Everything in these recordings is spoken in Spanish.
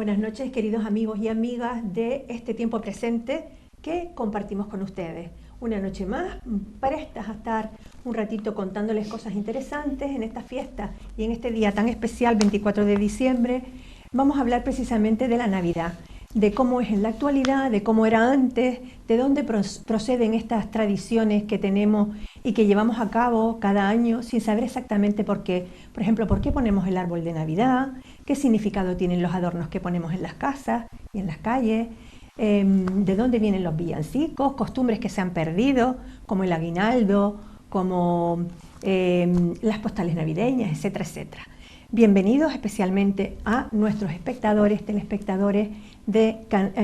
buenas noches, queridos amigos y amigas de este tiempo presente que compartimos con ustedes. Una noche más, prestas a estar un ratito contándoles cosas interesantes en esta fiesta y en este día tan especial, 24 de diciembre. Vamos a hablar precisamente de la Navidad, de cómo es en la actualidad, de cómo era antes, de dónde proceden estas tradiciones que tenemos y que llevamos a cabo cada año sin saber exactamente por qué. Por ejemplo, ¿por qué ponemos el árbol de Navidad? ¿Qué significado tienen los adornos que ponemos en las casas y en las calles? ¿De dónde vienen los villancicos? Costumbres que se han perdido, como el aguinaldo, como las postales navideñas, etcétera, etcétera. Bienvenidos especialmente a nuestros espectadores, telespectadores de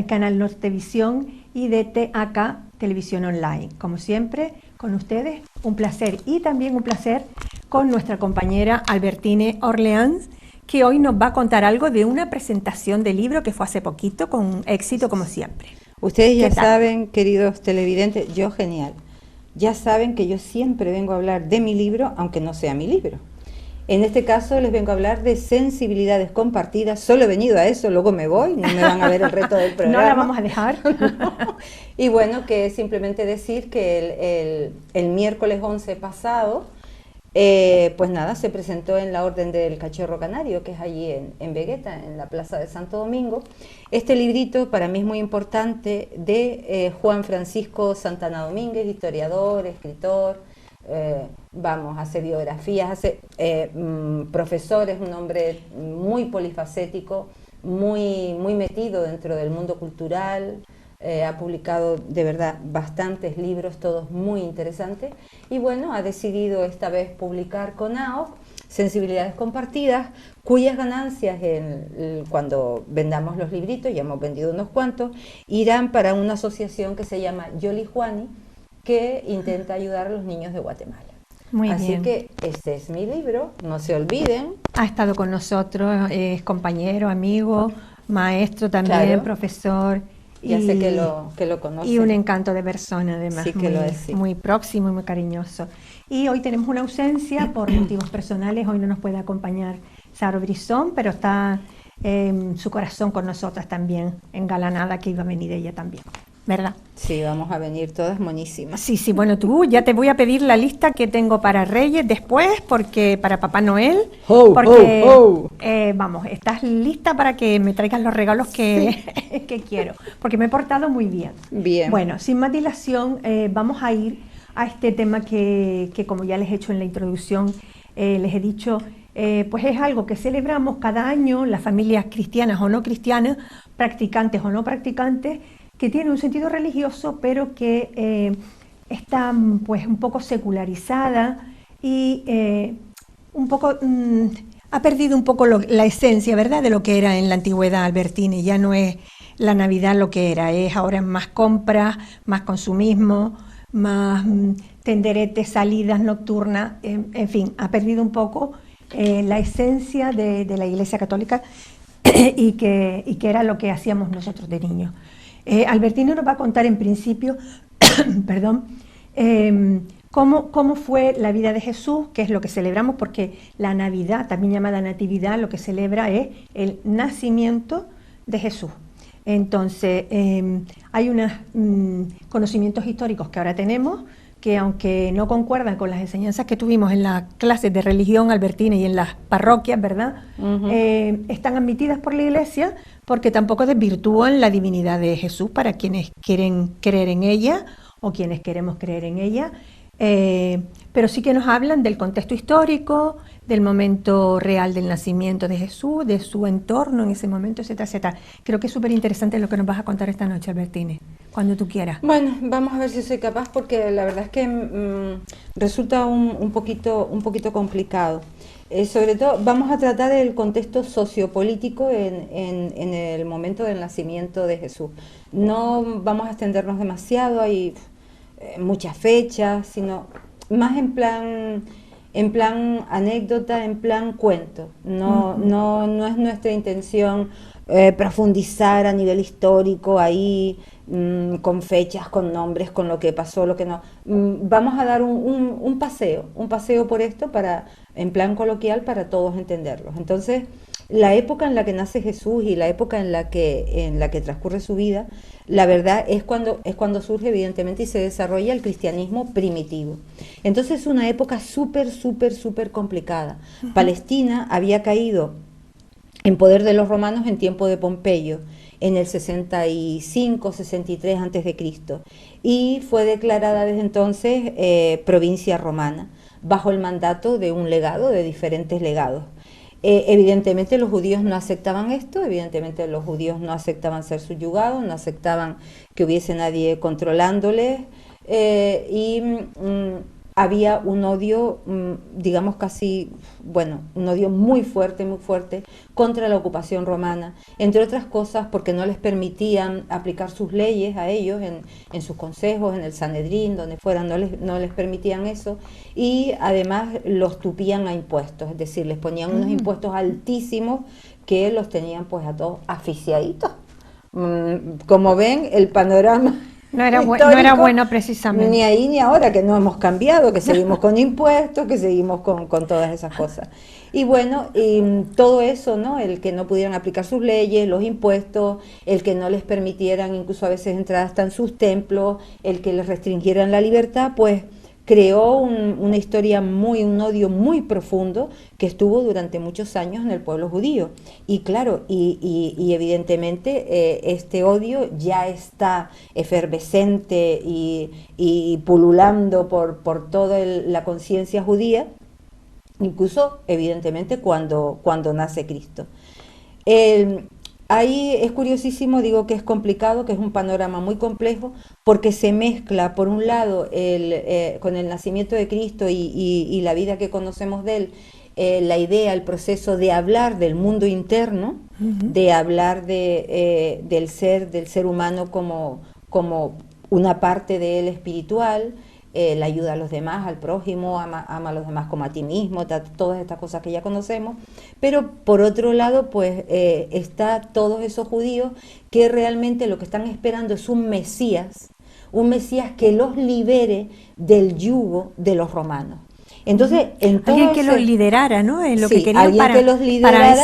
Canal Nortevisión y de TAC Televisión Online. Como siempre, con ustedes, un placer y también un placer con nuestra compañera Albertine Orleans, que hoy nos va a contar algo de una presentación de libro que fue hace poquito, con éxito como siempre. Ustedes ya saben, queridos televidentes, yo genial, ya saben que yo siempre vengo a hablar de mi libro, aunque no sea mi libro. En este caso les vengo a hablar de sensibilidades compartidas. Solo he venido a eso, luego me voy, no me van a ver el resto del programa. No la vamos a dejar. No. Y bueno, que simplemente decir que el miércoles 11 pasado, pues nada, se presentó en la Orden del Cachorro Canario, que es allí en Vegueta, en la Plaza de Santo Domingo. Este librito para mí es muy importante, de Juan Francisco Santana Domínguez, historiador, escritor. Hace biografías, hace profesor, es un hombre muy polifacético, muy metido dentro del mundo cultural, ha publicado de verdad bastantes libros, todos muy interesantes, y bueno, ha decidido esta vez publicar con AOC Sensibilidades Compartidas, cuyas ganancias cuando vendamos los libritos, ya hemos vendido unos cuantos, irán para una asociación que se llama Yoli Juani, que intenta ayudar a los niños de Guatemala. Muy Así bien. que este es mi libro, no se olviden. Ha estado con nosotros, es compañero, amigo, maestro también, Claro. Profesor. Ya sé que lo conoce. Y un encanto de persona, además, Sí que muy, lo es, sí. Muy próximo y muy cariñoso. Y hoy tenemos una ausencia por motivos personales, hoy no nos puede acompañar Saro Brisson, pero está su corazón con nosotras también, engalanada, que iba a venir ella también, ¿verdad? Sí, vamos a venir todas monísimas. Sí, bueno, tú ya te voy a pedir la lista que tengo para Reyes después, porque para Papá Noel, vamos, estás lista para que me traigas los regalos que, sí. que quiero, porque me he portado muy bien. Bien. Bueno, sin más dilación, vamos a ir a este tema que como ya les he hecho en la introducción, les he dicho, pues es algo que celebramos cada año, las familias cristianas o no cristianas, practicantes o no practicantes, que tiene un sentido religioso, pero que está pues un poco secularizada y un poco ha perdido un poco la esencia, ¿verdad?, de lo que era en la antigüedad, Albertine. Ya no es la Navidad lo que era, es ahora más compras, más consumismo, más tenderetes, salidas nocturnas, en fin, ha perdido un poco la esencia de la Iglesia Católica y que era lo que hacíamos nosotros de niños. Albertine nos va a contar en principio, perdón, cómo fue la vida de Jesús, que es lo que celebramos, porque la Navidad, también llamada Natividad, lo que celebra es el nacimiento de Jesús. Entonces, hay unos conocimientos históricos que ahora tenemos, que aunque no concuerdan con las enseñanzas que tuvimos en las clases de religión, Albertine, y en las parroquias, ¿verdad? Uh-huh. Están admitidas por la Iglesia porque tampoco desvirtúan la divinidad de Jesús para quienes quieren creer en ella o quienes queremos creer en ella, pero sí que nos hablan del contexto histórico, del momento real del nacimiento de Jesús, de su entorno en ese momento, etcétera, etcétera. Creo que es súper interesante lo que nos vas a contar esta noche, Albertine, cuando tú quieras. Bueno, vamos a ver si soy capaz, porque la verdad es que resulta un poquito complicado. Sobre todo vamos a tratar el contexto sociopolítico en el momento del nacimiento de Jesús. No vamos a extendernos demasiado, hay muchas fechas, sino más en plan anécdota, en plan cuento. No es nuestra intención profundizar a nivel histórico ahí, con fechas, con nombres, con lo que pasó, lo que no. Vamos a dar un paseo por esto, en plan coloquial, para todos entenderlos. Entonces, la época en la que nace Jesús y la época en la que transcurre su vida, la verdad es cuando surge evidentemente y se desarrolla el cristianismo primitivo. Entonces es una época súper complicada. Palestina había caído en poder de los romanos en tiempo de Pompeyo, en el 65-63 a.C., y fue declarada desde entonces provincia romana, bajo el mandato de un legado, de diferentes legados. Evidentemente los judíos no aceptaban esto, evidentemente los judíos no aceptaban ser subyugados, no aceptaban que hubiese nadie controlándoles, había un odio, digamos casi, bueno, un odio muy fuerte contra la ocupación romana, entre otras cosas porque no les permitían aplicar sus leyes a ellos en sus consejos, en el Sanedrín, donde fueran, no les permitían eso, y además los tupían a impuestos, es decir, les ponían unos impuestos altísimos que los tenían pues a todos asfixiaditos. Como ven, el panorama no era bueno precisamente. Ni ahí ni ahora, que no hemos cambiado, que seguimos con impuestos, que seguimos con todas esas cosas. Y bueno, todo eso, ¿no? El que no pudieran aplicar sus leyes, los impuestos, el que no les permitieran incluso a veces entrar hasta en sus templos, el que les restringieran la libertad, pues creó una historia un odio muy profundo que estuvo durante muchos años en el pueblo judío. Y claro, y evidentemente este odio ya está efervescente y pululando por toda la conciencia judía, incluso evidentemente cuando nace Cristo. Ahí es curiosísimo, digo que es complicado, que es un panorama muy complejo, porque se mezcla, por un lado, con el nacimiento de Cristo y la vida que conocemos de él, la idea, el proceso de hablar del mundo interno, de hablar del ser humano como una parte de él espiritual, la ayuda a los demás, al prójimo, ama a los demás como a ti mismo, todas estas cosas que ya conocemos. Pero por otro lado, pues está todos esos judíos que realmente lo que están esperando es un Mesías que los libere del yugo de los romanos. Entonces, alguien que los liderara, ¿no? En lo sí, que querían que los liderara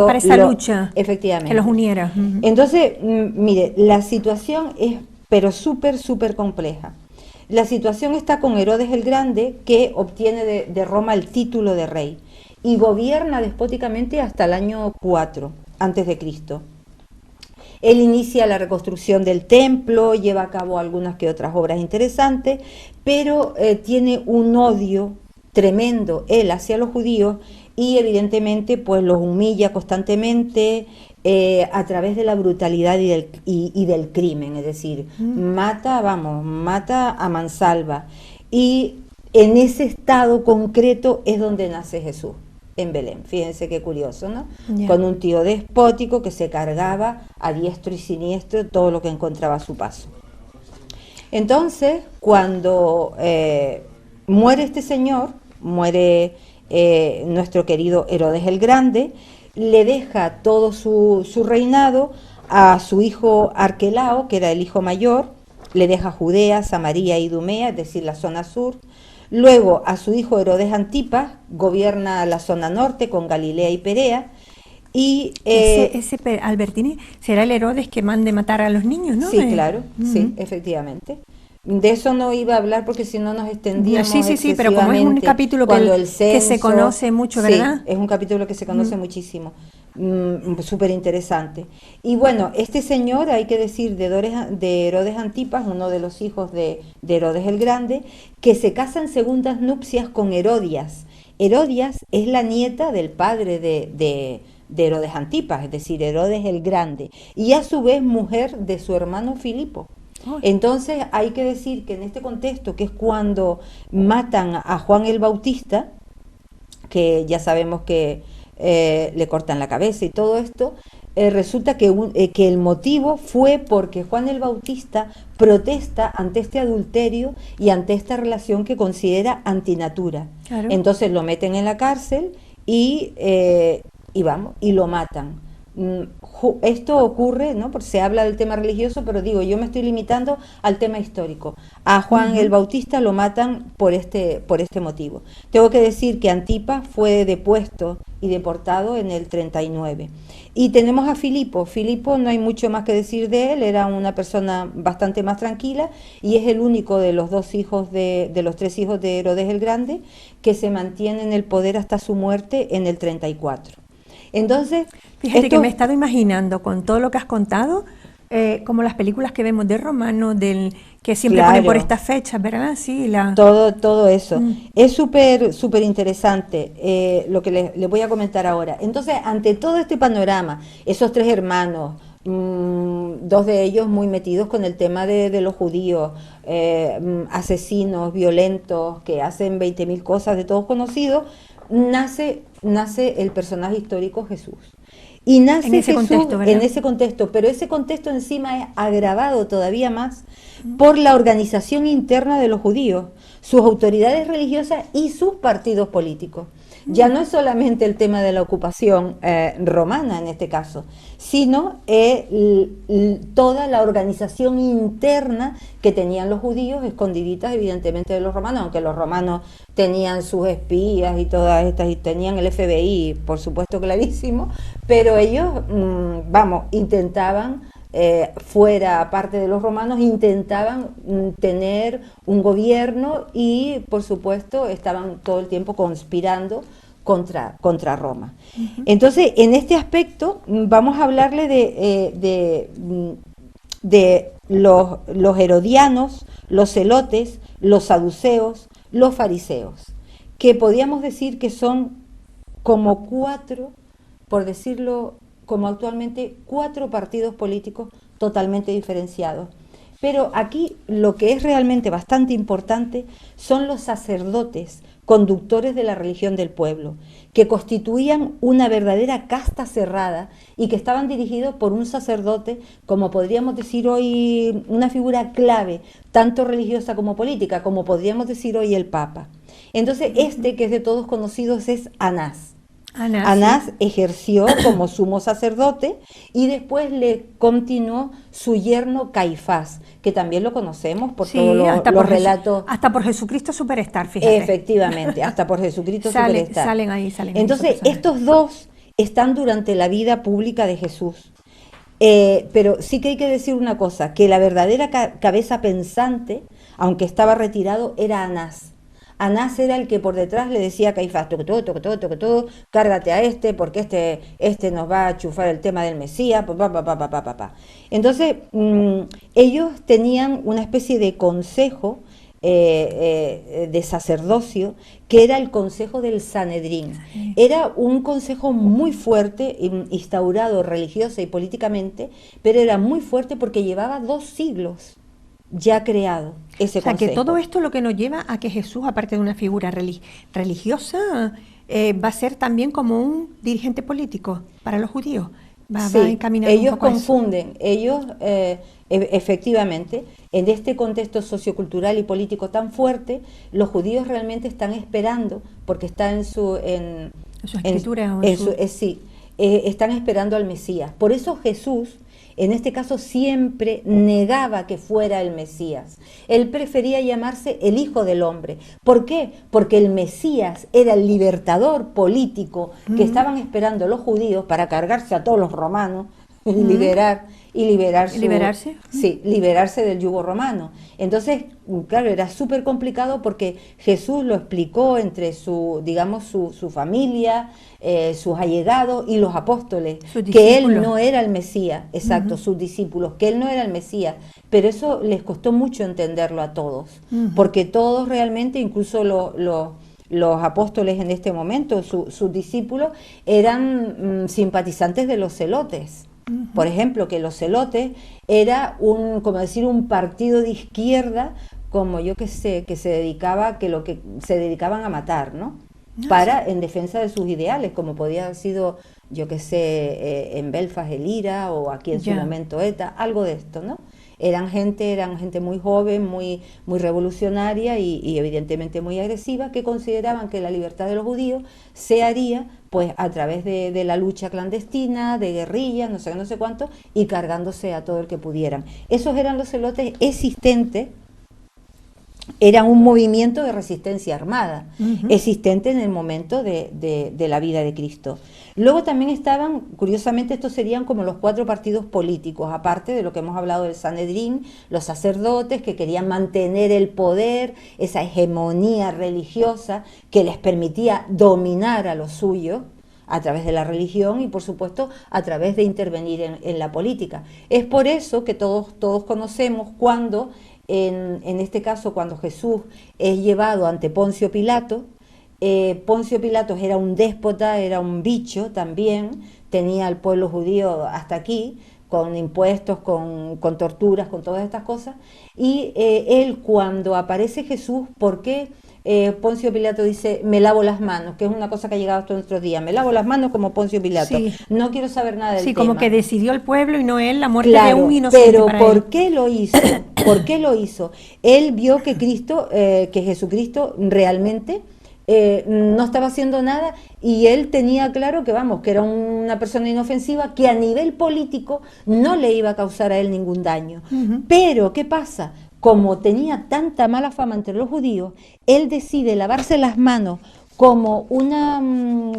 para esa lucha, efectivamente, que los uniera. Entonces, mire, la situación es pero súper compleja. La situación está con Herodes el Grande, que obtiene de Roma el título de rey y gobierna despóticamente hasta el año 4 antes de Cristo. Él inicia la reconstrucción del templo, lleva a cabo algunas que otras obras interesantes, pero tiene un odio tremendo él hacia los judíos y evidentemente pues los humilla constantemente a través de la brutalidad y del crimen, es decir, mata a mansalva, y en ese estado concreto es donde nace Jesús, en Belén. Fíjense qué curioso, ¿no? Yeah. Con un tío despótico que se cargaba a diestro y siniestro todo lo que encontraba a su paso. Entonces, cuando muere este señor, muere nuestro querido Herodes el Grande, le deja todo su reinado a su hijo Arquelao, que era el hijo mayor, le deja Judea, Samaria y Idumea, es decir, la zona sur. Luego a su hijo Herodes Antipas, gobierna la zona norte con Galilea y Perea. Y ese Albertini será el Herodes que mande matar a los niños, ¿no? Sí, claro, sí, efectivamente. De eso no iba a hablar porque si no nos extendíamos. Sí, pero como es un capítulo que se conoce mucho, ¿verdad? Sí, es un capítulo que se conoce muchísimo, súper interesante. Y bueno, este señor, hay que decir, de Herodes Antipas, uno de los hijos de Herodes el Grande, que se casa en segundas nupcias con Herodias. Herodias es la nieta del padre de Herodes Antipas, es decir, Herodes el Grande, y a su vez mujer de su hermano Filipo. Entonces hay que decir que en este contexto, que es cuando matan a Juan el Bautista, que ya sabemos que le cortan la cabeza y todo esto, resulta que el motivo fue porque Juan el Bautista protesta ante este adulterio y ante esta relación que considera antinatura. Claro. Entonces lo meten en la cárcel y lo matan. Esto ocurre, ¿no? Porque se habla del tema religioso, pero digo, yo me estoy limitando al tema histórico. A Juan el Bautista lo matan por este motivo. Tengo que decir que Antipas fue depuesto y deportado en el 39. Y tenemos a Filipo. Filipo, no hay mucho más que decir de él, era una persona bastante más tranquila y es el único de los dos hijos de los tres hijos de Herodes el Grande que se mantiene en el poder hasta su muerte en el 34. Entonces, fíjate que me he estado imaginando con todo lo que has contado, como las películas que vemos de Romano, que siempre ponen por estas fechas, ¿verdad? Sí, todo eso. Es súper interesante lo que les voy a comentar ahora. Entonces, ante todo este panorama, esos tres hermanos, dos de ellos muy metidos con el tema de los judíos, asesinos, violentos, que hacen 20.000 cosas de todos conocidos, nace el personaje histórico Jesús. Y nace en ese Jesús contexto, ¿verdad? En ese contexto, pero ese contexto encima es agravado todavía más por la organización interna de los judíos, sus autoridades religiosas y sus partidos políticos. Ya no es solamente el tema de la ocupación romana en este caso, sino toda la organización interna que tenían los judíos, escondiditas evidentemente de los romanos, aunque los romanos tenían sus espías y todas estas, y tenían el FBI, por supuesto, clarísimo, pero ellos, intentaban, fuera aparte de los romanos, intentaban tener un gobierno y, por supuesto, estaban todo el tiempo conspirando contra Roma. Entonces, en este aspecto, vamos a hablarle de los herodianos, los celotes, los saduceos, los fariseos, que podríamos decir que son como por decirlo como actualmente, 4 partidos políticos totalmente diferenciados. Pero aquí lo que es realmente bastante importante son los sacerdotes, conductores de la religión del pueblo, que constituían una verdadera casta cerrada y que estaban dirigidos por un sacerdote, como podríamos decir hoy, una figura clave, tanto religiosa como política, como podríamos decir hoy el Papa. Entonces, que es de todos conocidos, es Anás. Anás ejerció como sumo sacerdote y después le continuó su yerno Caifás, que también lo conocemos por todos los relatos. Hasta por Jesucristo Superstar, fíjate. Efectivamente, hasta por Jesucristo Superstar. Salen ahí. Entonces, estos dos están durante la vida pública de Jesús. Pero sí que hay que decir una cosa, que la verdadera cabeza pensante, aunque estaba retirado, era Anás. Anás era el que por detrás le decía a Caifás, toque todo, cárgate a porque este nos va a chufar el tema del Mesías, Entonces, ellos tenían una especie de consejo de sacerdocio, que era el consejo del Sanedrín. Era un consejo muy fuerte, instaurado religiosa y políticamente, pero era muy fuerte porque llevaba 2 siglos ya creado ese consejo. Que todo esto lo que nos lleva a que Jesús, aparte de una figura religiosa, va a ser también como un dirigente político para los judíos. Va encaminado ellos un poco confunden, efectivamente, en este contexto sociocultural y político tan fuerte, los judíos realmente están esperando, porque está en su escritura, están esperando al Mesías. Por eso Jesús, en este caso, siempre negaba que fuera el Mesías. Él prefería llamarse el Hijo del Hombre. ¿Por qué? Porque el Mesías era el libertador político que estaban esperando los judíos para cargarse a todos los romanos y liberarse del yugo romano. Entonces, claro, era súper complicado porque Jesús lo explicó entre su familia, sus allegados y los apóstoles, que él no era el Mesías, sus discípulos, que él no era el Mesías, pero eso les costó mucho entenderlo a todos, porque todos realmente, incluso los apóstoles en este momento, sus discípulos, eran simpatizantes de los celotes. Por ejemplo, que los celotes era un partido de izquierda, como yo que sé, que se dedicaban a matar, ¿no? En defensa de sus ideales, como podía haber sido, yo que sé, en Belfast el IRA o aquí en su momento ETA, algo de esto, ¿no? eran gente muy joven, muy revolucionaria y evidentemente muy agresiva, que consideraban que la libertad de los judíos se haría pues a través de la lucha clandestina, de guerrillas, no sé, no sé cuánto, y cargándose a todo el que pudieran. Esos eran los celotes existentes. Era un movimiento de resistencia armada, existente en el momento de la vida de Cristo. Luego también estaban, curiosamente, estos serían como los 4 partidos políticos, aparte de lo que hemos hablado del Sanedrín, los sacerdotes que querían mantener el poder, esa hegemonía religiosa que les permitía dominar a los suyos a través de la religión y, por supuesto, a través de intervenir en la política. Es por eso que todos conocemos cuando... En este caso, cuando Jesús es llevado ante Poncio Pilato, Poncio Pilatos era un déspota, era un bicho también, tenía al pueblo judío hasta aquí, con impuestos, con torturas, con todas estas cosas, y él cuando aparece Jesús, ¿por qué? Poncio Pilato dice, me lavo las manos, que es una cosa que ha llegado hasta nuestros días, me lavo las manos como Poncio Pilato, Sí. no quiero saber nada del Sí, tema. como que decidió el pueblo y no él la muerte Claro, de un inocente pero para ¿por él. qué lo hizo? ¿Por qué lo hizo? Él vio que que Jesucristo realmente no estaba haciendo nada y él tenía claro que, vamos, que era una persona inofensiva, que a nivel político no le iba a causar a él ningún daño. Pero, ¿qué pasa? Como tenía tanta mala fama entre los judíos, él decide lavarse las manos como una,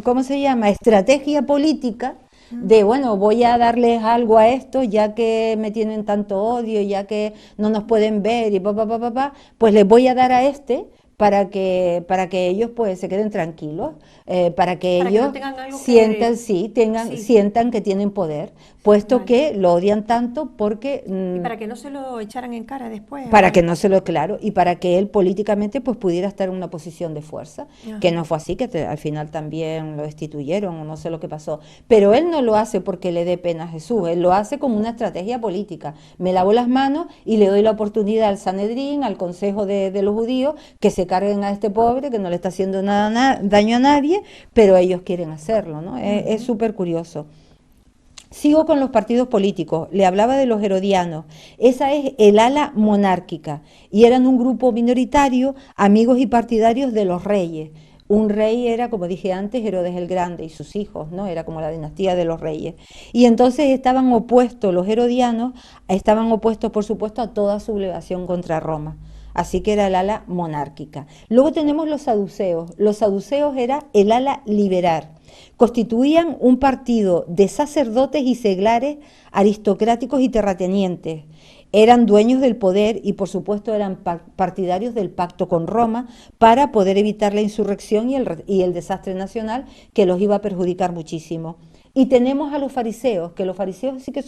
¿cómo se llama?, estrategia política de, bueno, voy a darles algo a esto, ya que me tienen tanto odio, ya que no nos pueden ver y pues les voy a dar a este para que ellos pues se queden tranquilos, para que Para que ellos no tengan algo sientan, que... sí, Sí, sientan que tienen poder, puesto vale. que lo odian tanto porque Y para que no se lo echaran en cara después. para que no se lo claro y para que él políticamente pues pudiera estar en una posición de fuerza, que Ajá. no fue así, que al final también lo destituyeron o no sé lo que pasó, pero él no lo hace porque le dé pena a Jesús, él lo hace como una estrategia política, me lavo las manos y le doy la oportunidad al Sanedrín, al Consejo de los Judíos, que se carguen a este pobre que no le está haciendo daño a nadie, pero ellos quieren hacerlo, ¿no? Es súper curioso. Sigo con los partidos políticos, le hablaba de los herodianos, esa es el ala monárquica y eran un grupo minoritario, amigos y partidarios de los reyes. Un rey era, como dije antes, Herodes el Grande y sus hijos, ¿no? Era como la dinastía de los reyes. Y entonces estaban opuestos, los herodianos, estaban opuestos, por supuesto, a toda sublevación contra Roma. Así que era el ala monárquica. Luego tenemos los saduceos. Los saduceos era el ala liberal. Constituían un partido de sacerdotes y seglares aristocráticos y terratenientes. Eran dueños del poder y por supuesto eran partidarios del pacto con Roma para poder evitar la insurrección y el desastre nacional que los iba a perjudicar muchísimo. Y tenemos a los fariseos, que los fariseos sí que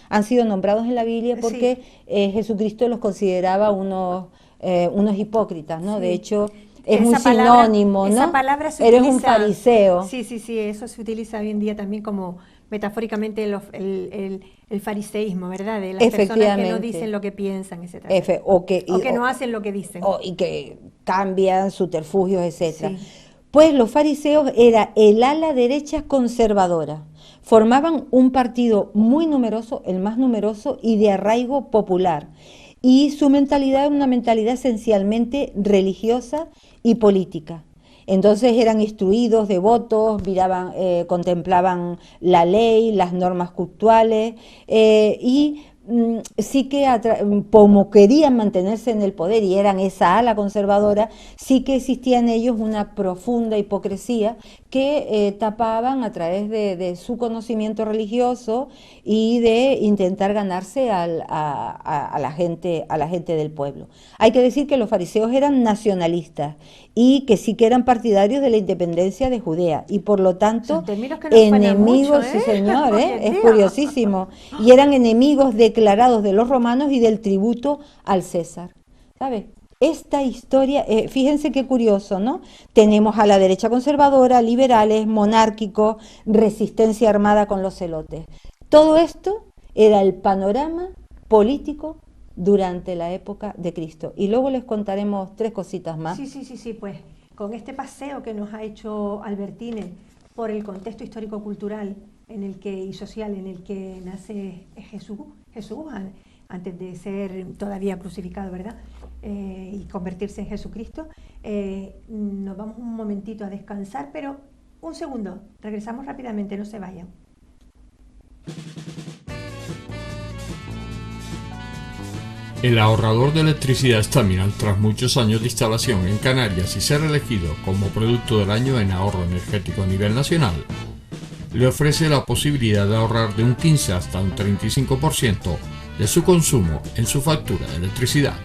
han sido nombrados en la Biblia porque Jesucristo los consideraba unos hipócritas, ¿no? Sí. De hecho, es un Esa palabra, sinónimo, ¿no? esa palabra se Eres utiliza, un fariseo. Sí, eso se utiliza hoy en día también como metafóricamente el fariseísmo, ¿verdad? De las personas que no dicen lo que piensan, etc. O que no hacen lo que dicen. Y que cambian subterfugios, etcétera. Sí. Pues los fariseos era el ala derecha conservadora. Formaban un partido muy numeroso, el más numeroso y de arraigo popular. Y su mentalidad era una mentalidad esencialmente religiosa y política. Entonces eran instruidos, devotos, contemplaban la ley, las normas cultuales y sí que como querían mantenerse en el poder y eran esa ala conservadora, sí que existía en ellos una profunda hipocresía que tapaban a través de su conocimiento religioso y de intentar ganarse a la gente del pueblo. Hay que decir que los fariseos eran nacionalistas y que sí que eran partidarios de la independencia de Judea y por lo tanto enemigos, sí señor, es curiosísimo, y eran enemigos declarados de los romanos y del tributo al César, ¿sabes? Esta historia, fíjense qué curioso, ¿no? Tenemos a la derecha conservadora, liberales, monárquicos, resistencia armada con los celotes. Todo esto era el panorama político durante la época de Cristo. Y luego les contaremos 3 cositas más. Sí, pues con este paseo que nos ha hecho Albertine por el contexto histórico-cultural y social en el que nace Jesús, antes de ser todavía crucificado, ¿verdad? Y convertirse en Jesucristo. Nos vamos un momentito a descansar, pero un segundo, regresamos rápidamente, no se vayan. El ahorrador de electricidad Staminal, tras muchos años de instalación en Canarias y ser elegido como producto del año en ahorro energético a nivel nacional, le ofrece la posibilidad de ahorrar de un 15 hasta un 35% de su consumo en su factura de electricidad.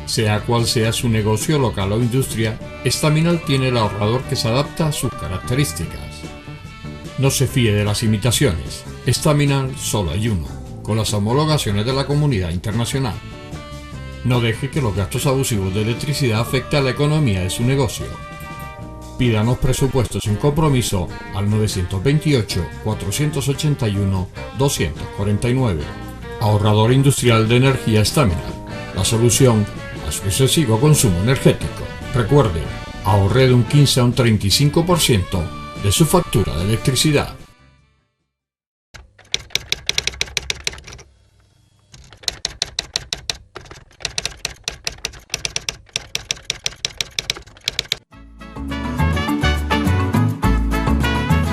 Sea cual sea su negocio local o industria, Staminal tiene el ahorrador que se adapta a sus características. No se fíe de las imitaciones, Staminal solo hay uno, con las homologaciones de la comunidad internacional. No deje que los gastos abusivos de electricidad afecten a la economía de su negocio. Pídanos presupuestos sin compromiso al 928-481-249. Ahorrador industrial de energía Staminal, la solución a su excesivo consumo energético. Recuerde, ahorre de un 15 a un 35% de su factura de electricidad.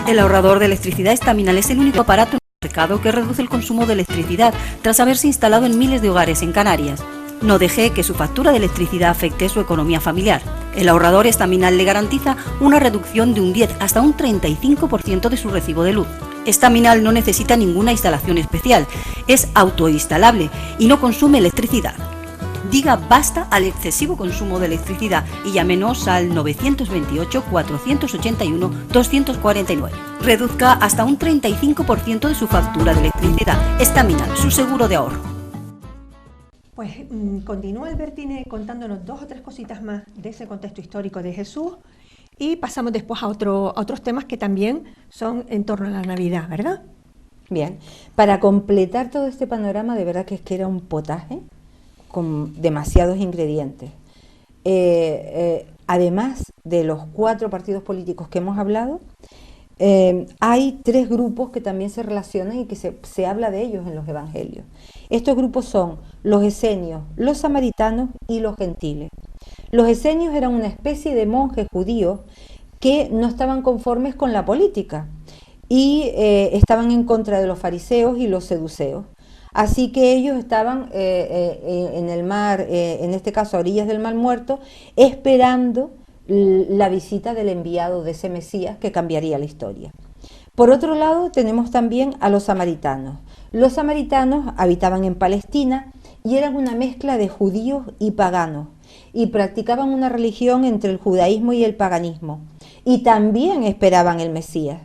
El ahorrador de electricidad Staminal es el único aparato en el mercado que reduce el consumo de electricidad tras haberse instalado en miles de hogares en Canarias. No deje que su factura de electricidad afecte su economía familiar. El ahorrador Staminal le garantiza una reducción de un 10 hasta un 35% de su recibo de luz. Staminal no necesita ninguna instalación especial, es autoinstalable y no consume electricidad. Diga basta al excesivo consumo de electricidad y llámenos al 928-481-249. Reduzca hasta un 35% de su factura de electricidad. Staminal, su seguro de ahorro. Pues continúa Albertine contándonos 2 o 3 cositas más de ese contexto histórico de Jesús y pasamos después a otros temas que también son en torno a la Navidad, ¿verdad? Bien, para completar todo este panorama, de verdad que es que era un potaje con demasiados ingredientes. Además de los 4 partidos políticos que hemos hablado, hay 3 grupos que también se relacionan y que se habla de ellos en los evangelios. Estos grupos son los esenios, los samaritanos y los gentiles. Los esenios eran una especie de monjes judíos que no estaban conformes con la política y estaban en contra de los fariseos y los seduceos. Así que ellos estaban en el mar, en este caso a orillas del Mar Muerto, esperando la visita del enviado de ese Mesías que cambiaría la historia. Por otro lado, tenemos también a los samaritanos. Los samaritanos habitaban en Palestina y eran una mezcla de judíos y paganos, y practicaban una religión entre el judaísmo y el paganismo, y también esperaban el Mesías.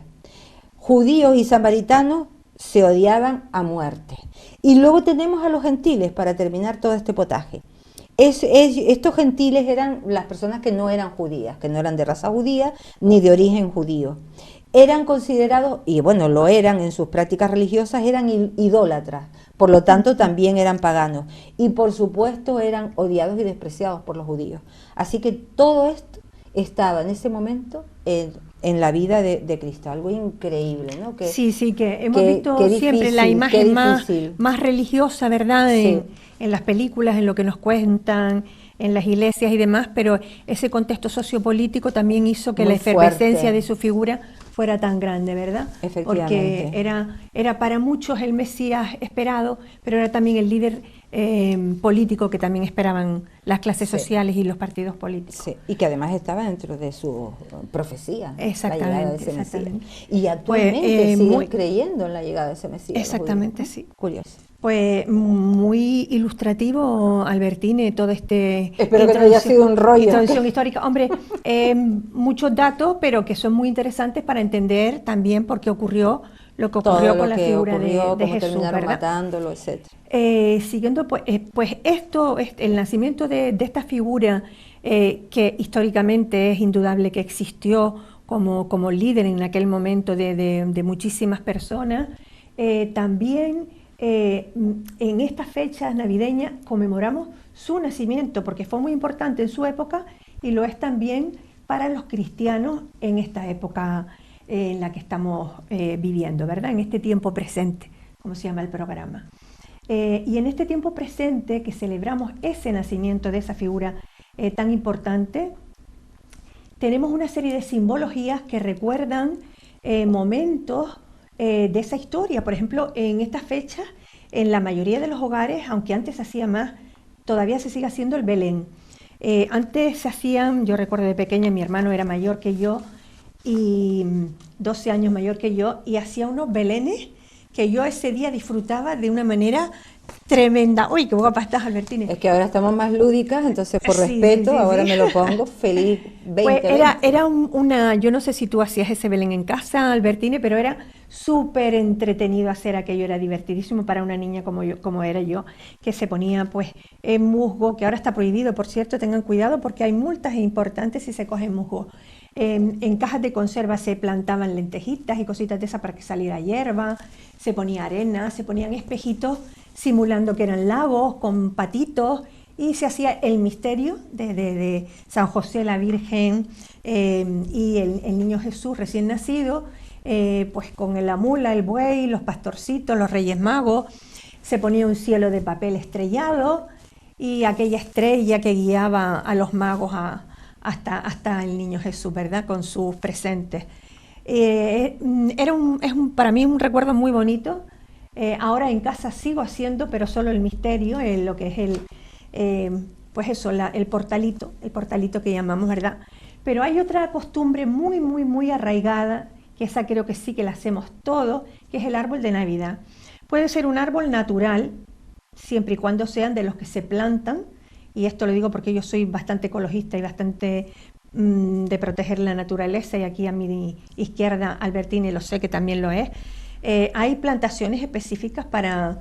Judíos y samaritanos se odiaban a muerte. Y luego tenemos a los gentiles para terminar todo este potaje. Estos gentiles eran las personas que no eran judías, que no eran de raza judía ni de origen judío. Eran considerados, y bueno, lo eran en sus prácticas religiosas, eran idólatras, por lo tanto también eran paganos. Y por supuesto eran odiados y despreciados por los judíos. Así que todo esto estaba en ese momento en la vida de Cristo, algo increíble, ¿no? Sí, que hemos visto siempre la imagen más religiosa, ¿verdad? Sí. En las películas, en lo que nos cuentan, en las iglesias y demás, pero ese contexto sociopolítico también hizo que Muy la efervescencia fuerte de su figura fuera tan grande, ¿verdad? Efectivamente. Porque era para muchos el Mesías esperado, pero era también el líder político que también esperaban las clases sociales y los partidos políticos. Sí, y que además estaba dentro de su profecía, exactamente, la llegada de ese exactamente. Mesías. Y actualmente siguen creyendo en la llegada de ese Mesías. Exactamente, sí. Curioso. Pues muy ilustrativo, Albertine, todo este... Espero que no haya sido un rollo. Introducción histórica. Hombre, muchos datos, pero que son muy interesantes para entender también por qué ocurrió lo que ocurrió con la figura de Jesús, terminaron ¿verdad? matándolo, etc. Siguiendo, pues el nacimiento de esta figura, que históricamente es indudable que existió como líder en aquel momento de muchísimas personas, también... en estas fechas navideñas conmemoramos su nacimiento porque fue muy importante en su época y lo es también para los cristianos en esta época en la que estamos viviendo, ¿verdad? En este tiempo presente, como se llama el programa. Y en este tiempo presente que celebramos ese nacimiento de esa figura tan importante, tenemos una serie de simbologías que recuerdan momentos de esa historia. Por ejemplo, en estas fechas, en la mayoría de los hogares, aunque antes se hacía más, todavía se sigue haciendo el Belén. Antes se hacían, yo recuerdo de pequeña, mi hermano era mayor que yo, y 12 años mayor que yo, y hacía unos belenes que yo ese día disfrutaba de una manera tremenda. Uy, qué guapa estás, Albertine. Es que ahora estamos más lúdicas, entonces por Sí, respeto, sí, ahora sí. me lo pongo feliz. 20, Pues era yo no sé si tú hacías ese Belén en casa, Albertine, pero era súper entretenido hacer aquello, era divertidísimo para una niña como era yo, que se ponía pues musgo, que ahora está prohibido, por cierto, tengan cuidado porque hay multas importantes si se coge musgo. En cajas de conserva se plantaban lentejitas y cositas de esas para que saliera hierba, se ponía arena, se ponían espejitos simulando que eran lagos con patitos, y se hacía el misterio de San José, la Virgen y el niño Jesús recién nacido, pues con la mula, el buey, los pastorcitos, los Reyes Magos. Se ponía un cielo de papel estrellado y aquella estrella que guiaba a los magos hasta el niño Jesús, ¿verdad? Con sus presentes. Para mí un recuerdo muy bonito. Ahora en casa sigo haciendo, pero solo el misterio, lo que es pues eso, el portalito que llamamos, ¿verdad? Pero hay otra costumbre muy, muy, muy arraigada, que esa creo que sí que la hacemos todos, que es el árbol de Navidad. Puede ser un árbol natural, siempre y cuando sean de los que se plantan, y esto lo digo porque yo soy bastante ecologista y bastante de proteger la naturaleza, y aquí a mi izquierda Albertine lo sé que también lo es. Hay plantaciones específicas para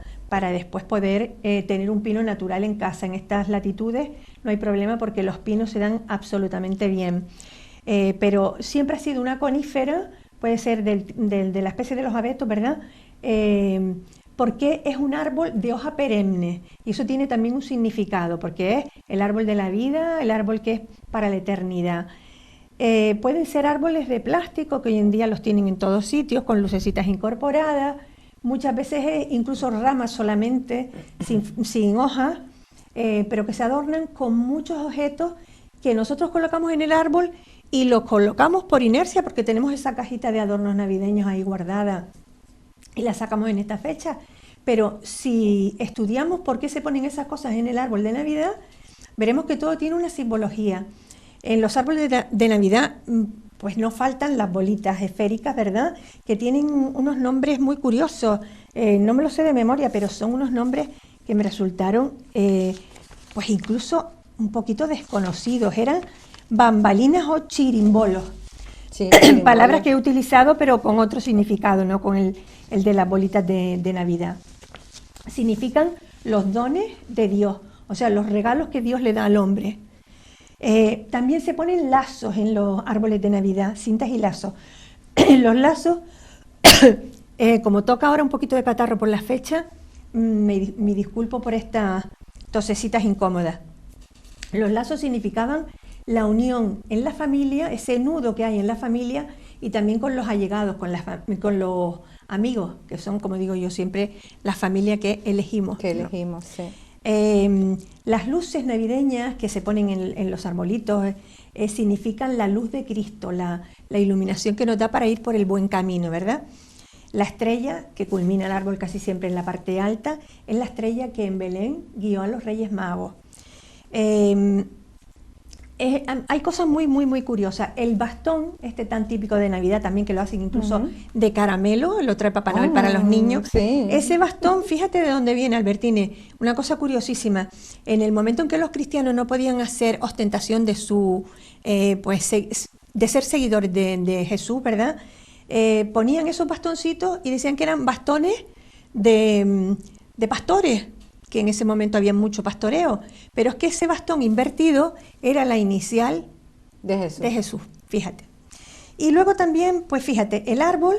después poder tener un pino natural en casa. En estas latitudes no hay problema porque los pinos se dan absolutamente bien. Pero siempre ha sido una conífera, puede ser de la especie de los abetos, ¿verdad? Porque es un árbol de hoja perenne, y eso tiene también un significado, porque es el árbol de la vida, el árbol que es para la eternidad. Pueden ser árboles de plástico, que hoy en día los tienen en todos sitios, con lucecitas incorporadas, muchas veces incluso ramas solamente, sin hojas, pero que se adornan con muchos objetos que nosotros colocamos en el árbol, y los colocamos por inercia porque tenemos esa cajita de adornos navideños ahí guardada y la sacamos en esta fecha. Pero si estudiamos por qué se ponen esas cosas en el árbol de Navidad, veremos que todo tiene una simbología. En los árboles de Navidad pues no faltan las bolitas esféricas, ¿verdad? Que tienen unos nombres muy curiosos. No me lo sé de memoria, pero son unos nombres que me resultaron pues incluso un poquito desconocidos. Eran bambalinas o chirimbolos. Sí, Palabras que he utilizado pero con otro significado, no con el de las bolitas de Navidad. Significan los dones de Dios, o sea, los regalos que Dios le da al hombre. También se ponen lazos en los árboles de Navidad, cintas y lazos. Los lazos, como toca ahora un poquito de catarro por la fecha, me disculpo por estas tosecitas incómodas. Los lazos significaban la unión en la familia, ese nudo que hay en la familia, y también con los allegados, con los amigos, que son, como digo yo siempre, la familia que elegimos. Que ¿no? elegimos, sí. Las luces navideñas que se ponen en los arbolitos significan la luz de Cristo, la iluminación que nos da para ir por el buen camino, ¿verdad? La estrella que culmina el árbol casi siempre en la parte alta es la estrella que en Belén guió a los Reyes Magos. Hay cosas muy, muy, muy curiosas. El bastón, tan típico de Navidad también, que lo hacen incluso de caramelo, lo trae Papá Noel para los niños. Sí. Ese bastón, fíjate de dónde viene, Albertine, una cosa curiosísima. En el momento en que los cristianos no podían hacer ostentación de de ser seguidores de Jesús, ¿verdad? Ponían esos bastoncitos y decían que eran bastones de pastores, que en ese momento había mucho pastoreo, pero es que ese bastón invertido era la inicial de Jesús, fíjate. Y luego también, pues fíjate, el árbol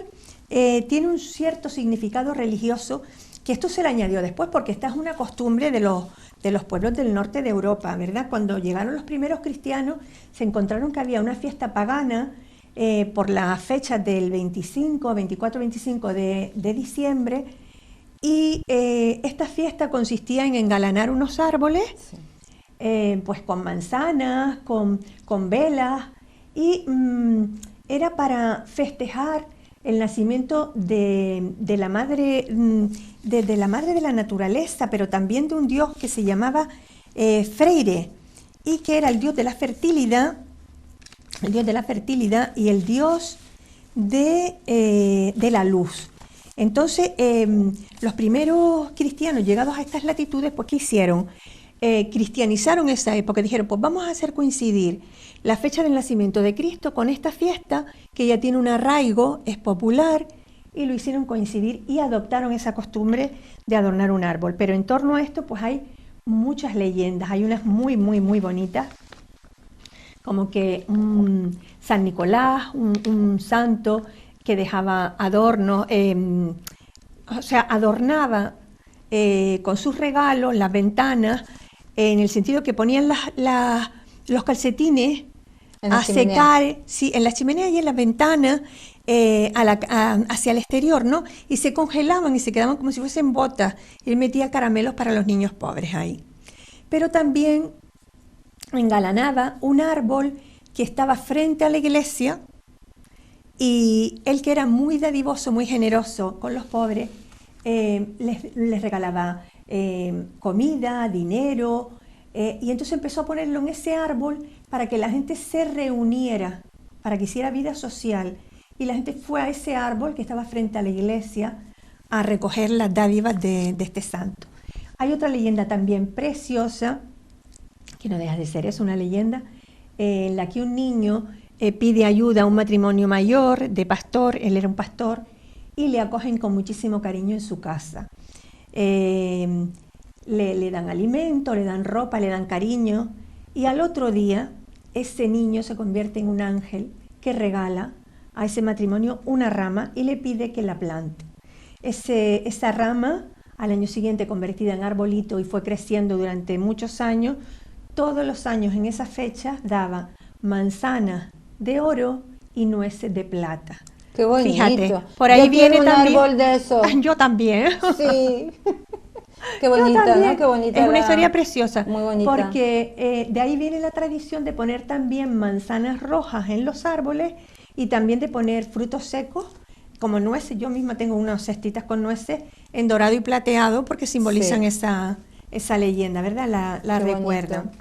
tiene un cierto significado religioso, que esto se le añadió después, porque esta es una costumbre de los pueblos del norte de Europa, ¿verdad? Cuando llegaron los primeros cristianos, se encontraron que había una fiesta pagana por la fecha del 24-25 de diciembre, Y esta fiesta consistía en engalanar unos árboles, pues con manzanas, con velas, y era para festejar el nacimiento de la madre, de la madre de la naturaleza, pero también de un dios que se llamaba Freire, y que era el dios de la fertilidad, y el dios de la luz. Entonces, los primeros cristianos llegados a estas latitudes, pues, ¿qué hicieron? Cristianizaron esa época, dijeron, pues vamos a hacer coincidir la fecha del nacimiento de Cristo con esta fiesta, que ya tiene un arraigo, es popular, y lo hicieron coincidir y adoptaron esa costumbre de adornar un árbol. Pero en torno a esto, pues hay muchas leyendas, hay unas muy, muy, muy bonitas, como que San Nicolás, un santo que dejaba adornos, o sea, adornaba con sus regalos las ventanas, en el sentido que ponían los calcetines a secar, sí, en las chimeneas y en las ventanas, hacia el exterior, ¿no? Y se congelaban y se quedaban como si fuesen botas. Y él metía caramelos para los niños pobres ahí. Pero también engalanaba un árbol que estaba frente a la iglesia, y él, que era muy dadivoso, muy generoso con los pobres, les regalaba comida, dinero, y entonces empezó a ponerlo en ese árbol para que la gente se reuniera, para que hiciera vida social, y la gente fue a ese árbol que estaba frente a la iglesia a recoger las dádivas de este santo. Hay otra leyenda también preciosa, que no deja de ser, es una leyenda, en la que un niño pide ayuda a un matrimonio mayor de pastor, él era un pastor, y le acogen con muchísimo cariño en su casa. Le dan alimento, le dan ropa, le dan cariño, y al otro día ese niño se convierte en un ángel que regala a ese matrimonio una rama y le pide que la plante. Esa rama, al año siguiente convertida en arbolito, y fue creciendo durante muchos años, todos los años en esa fecha daba manzanas de oro y nueces de plata. Qué bonito. Fíjate, por ahí viene también un árbol de eso. Yo también. Sí. Qué bonita, ¿no? Qué bonita. Es una historia preciosa. Muy bonita. Porque de ahí viene la tradición de poner también manzanas rojas en los árboles, y también de poner frutos secos como nueces. Yo misma tengo unas cestitas con nueces en dorado y plateado, porque simbolizan esa leyenda, ¿verdad? La recuerdan.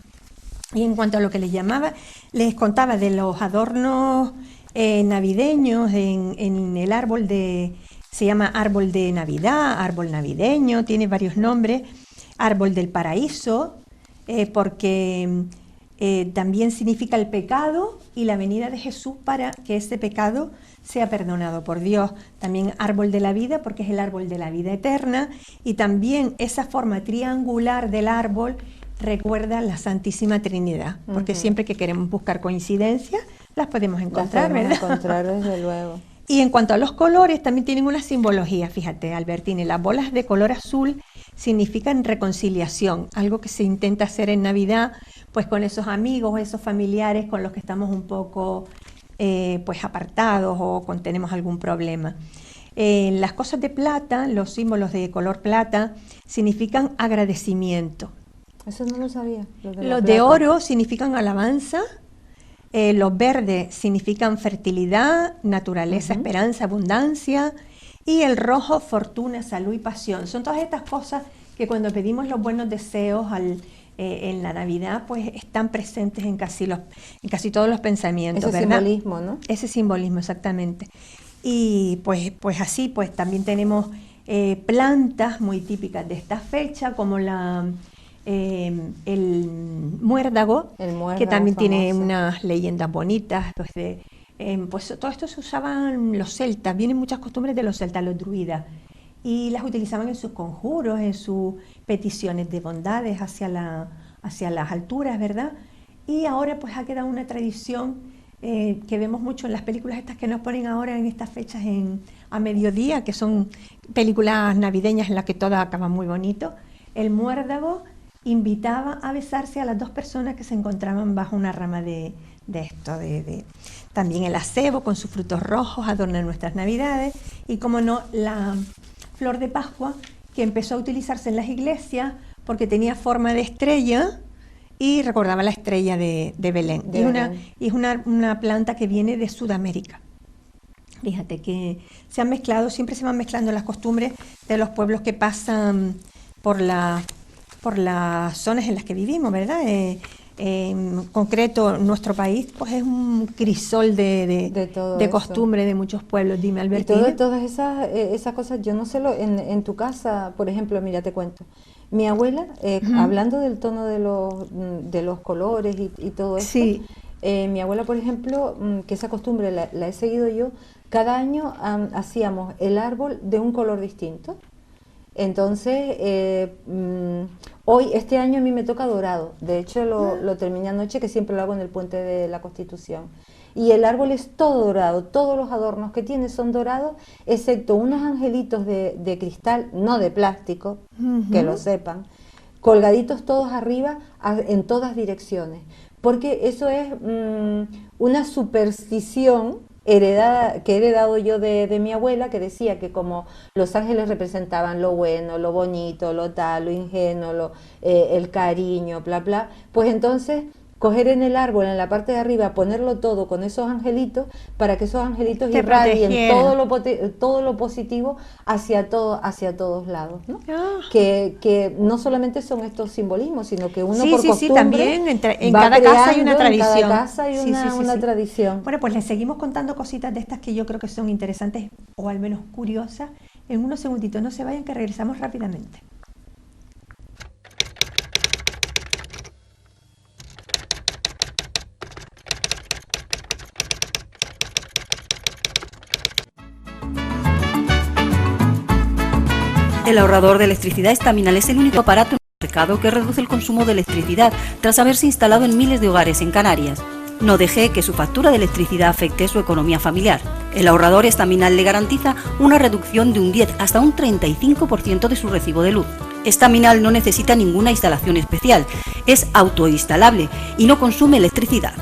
Y en cuanto a lo que les contaba de los adornos navideños en el árbol se llama árbol de Navidad, árbol navideño, tiene varios nombres, árbol del paraíso, porque también significa el pecado y la venida de Jesús para que ese pecado sea perdonado por Dios. También árbol de la vida, porque es el árbol de la vida eterna, y también esa forma triangular del árbol recuerda la Santísima Trinidad, porque siempre que queremos buscar coincidencias, las podemos encontrar, ¿verdad? Encontrar, desde luego. Y en cuanto a los colores, también tienen una simbología, fíjate, Albertine, las bolas de color azul significan reconciliación, algo que se intenta hacer en Navidad, pues con esos amigos, esos familiares con los que estamos un poco pues apartados, o tenemos algún problema. Las cosas de plata, los símbolos de color plata, significan agradecimiento. Eso no lo sabía. Los de oro significan alabanza. Los verdes significan fertilidad, naturaleza, esperanza, abundancia, y el rojo, fortuna, salud y pasión. Son todas estas cosas que cuando pedimos los buenos deseos en la Navidad, pues están presentes en casi todos los pensamientos, ese ¿verdad? Simbolismo, ¿no? Ese simbolismo, exactamente. Y pues así, pues también tenemos plantas muy típicas de esta fecha, como el muérdago, que también famoso. Tiene unas leyendas bonitas. Pues todo esto se usaban los celtas, vienen muchas costumbres de los celtas, los druidas, y las utilizaban en sus conjuros, en sus peticiones de bondades hacia las alturas, ¿verdad? Y ahora pues ha quedado una tradición que vemos mucho en las películas estas que nos ponen ahora en estas fechas a mediodía, que son películas navideñas en las que todo acaba muy bonito. El muérdago invitaba a besarse a las dos personas que se encontraban bajo una rama de esto. También el acebo con sus frutos rojos adorna nuestras Navidades, y como no, la flor de Pascua, que empezó a utilizarse en las iglesias porque tenía forma de estrella y recordaba la estrella de Belén. Es una planta que viene de Sudamérica. Fíjate que se han mezclado, siempre se van mezclando las costumbres de los pueblos que pasan por las zonas en las que vivimos, ¿verdad? En concreto, nuestro país pues es un crisol de costumbre de muchos pueblos. Dime, Albertina. Y todas esas cosas, yo no sé, en tu casa, por ejemplo, mira, te cuento. Mi abuela, hablando del tono de los colores y todo eso, sí. Mi abuela, por ejemplo, que esa costumbre la he seguido yo, cada año hacíamos el árbol de un color distinto. Entonces, este año a mí me toca dorado. De hecho, lo terminé anoche, que siempre lo hago en el Puente de la Constitución. Y el árbol es todo dorado, todos los adornos que tiene son dorados, excepto unos angelitos de cristal, no de plástico, que lo sepan, colgaditos todos arriba en todas direcciones. Porque eso es una superstición que he heredado yo de mi abuela, que decía que como los ángeles representaban lo bueno, lo bonito, lo tal, lo ingenuo, el cariño, bla, bla, pues entonces coger en el árbol, en la parte de arriba, ponerlo todo con esos angelitos, para que esos angelitos irradien todo lo positivo hacia todos lados, ¿no? Que no solamente son estos simbolismos, sino que uno por costumbre también en cada casa hay una tradición. En cada casa hay una tradición. Bueno, pues les seguimos contando cositas de estas que yo creo que son interesantes o al menos curiosas. En unos segunditos, no se vayan, que regresamos rápidamente. El ahorrador de electricidad Estaminal es el único aparato en el mercado que reduce el consumo de electricidad tras haberse instalado en miles de hogares en Canarias. No deje que su factura de electricidad afecte su economía familiar. El ahorrador Estaminal le garantiza una reducción de un 10 hasta un 35% de su recibo de luz. Estaminal no necesita ninguna instalación especial, es autoinstalable y no consume electricidad.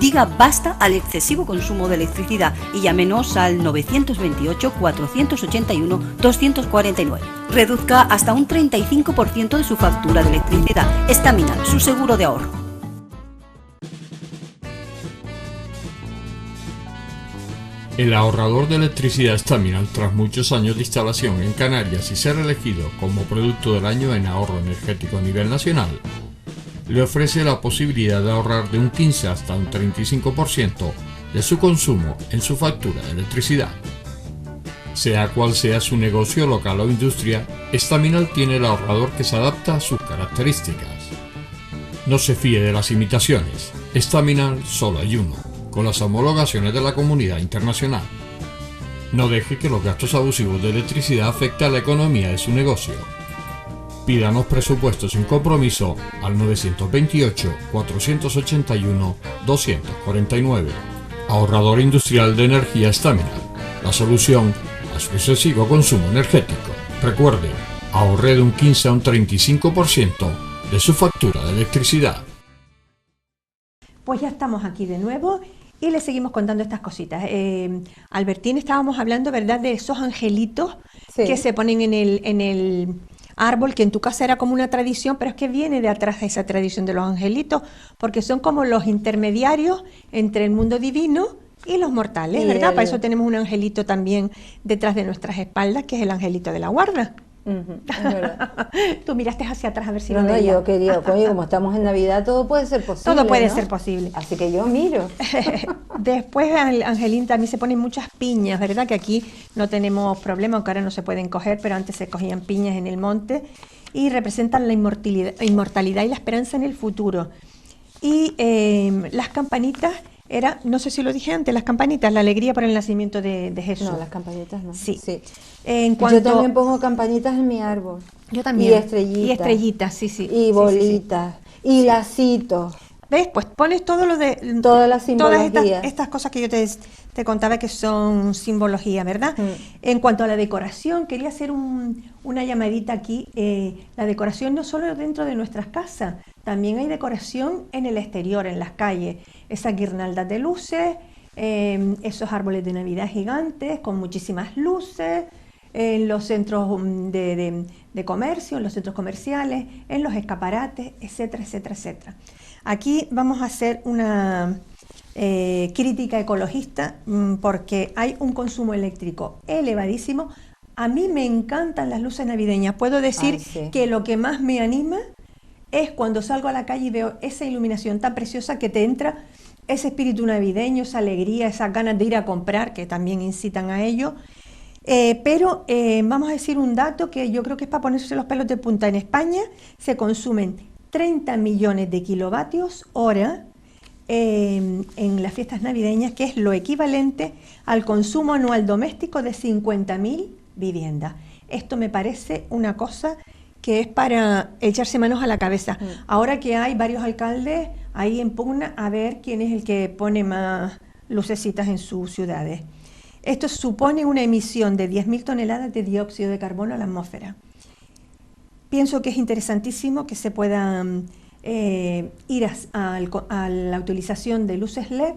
Diga basta al excesivo consumo de electricidad y llámenos al 928-481-249. Reduzca hasta un 35% de su factura de electricidad. Estaminal, su seguro de ahorro. El ahorrador de electricidad Estaminal, tras muchos años de instalación en Canarias y ser elegido como producto del año en ahorro energético a nivel nacional, le ofrece la posibilidad de ahorrar de un 15 hasta un 35% de su consumo en su factura de electricidad. Sea cual sea su negocio local o industria, Estaminal tiene el ahorrador que se adapta a sus características. No se fíe de las imitaciones, Estaminal solo hay uno, con las homologaciones de la comunidad internacional. No deje que los gastos abusivos de electricidad afecten a la economía de su negocio. Pídanos presupuestos sin compromiso al 928-481-249. Ahorrador industrial de energía Estaminal, la solución a su excesivo consumo energético. Recuerde, ahorre de un 15 a un 35% de su factura de electricidad. Pues ya estamos aquí de nuevo y les seguimos contando estas cositas. Albertín, estábamos hablando, ¿verdad?, de esos angelitos que se ponen en el árbol, que en tu casa era como una tradición, pero es que viene de atrás de esa tradición de los angelitos, porque son como los intermediarios entre el mundo divino y los mortales, ¿verdad? Para eso tenemos un angelito también detrás de nuestras espaldas, que es el angelito de la guarda. Es verdad. Tú miraste hacia atrás a ver si no, yo quería, oye, como estamos en Navidad, todo puede ser posible. Todo puede ser posible. Así que yo miro. Después, Angelín, también se ponen muchas piñas, ¿verdad? Que aquí no tenemos problema, aunque ahora no se pueden coger, pero antes se cogían piñas en el monte y representan la inmortalidad y la esperanza en el futuro. Y las campanitas no sé si lo dije antes, las campanitas, la alegría por el nacimiento de Jesús. No, las campanitas no. Sí. Yo también pongo campanitas en mi árbol. Yo también. Y estrellitas. Y estrellitas, sí. Y bolitas. Y lacitos. ¿Ves? Pues pones todo lo de... Todas las simbologías. Todas estas cosas que yo te contaba que son simbología, ¿verdad? En cuanto a la decoración, quería hacer una llamadita aquí. La decoración no solo dentro de nuestras casas, también hay decoración en el exterior, en las calles. Esas guirnaldas de luces, esos árboles de Navidad gigantes con muchísimas luces, en los centros de comercio, en los centros comerciales, en los escaparates, etcétera, etcétera, etcétera. Aquí vamos a hacer una crítica ecologista porque hay un consumo eléctrico elevadísimo. A mí me encantan las luces navideñas. Puedo decir que lo que más me anima es cuando salgo a la calle y veo esa iluminación tan preciosa que te entra ese espíritu navideño, esa alegría, esas ganas de ir a comprar, que también incitan a ello. Pero vamos a decir un dato que yo creo que es para ponerse los pelos de punta. En España se consumen 30 millones de kilovatios hora en las fiestas navideñas, que es lo equivalente al consumo anual doméstico de 50.000 viviendas. Esto me parece una cosa que es para echarse manos a la cabeza. Ahora que hay varios alcaldes ahí en pugna a ver quién es el que pone más lucecitas en sus ciudades. Esto supone una emisión de 10.000 toneladas de dióxido de carbono a la atmósfera. Pienso que es interesantísimo que se pueda ir a la utilización de luces LED,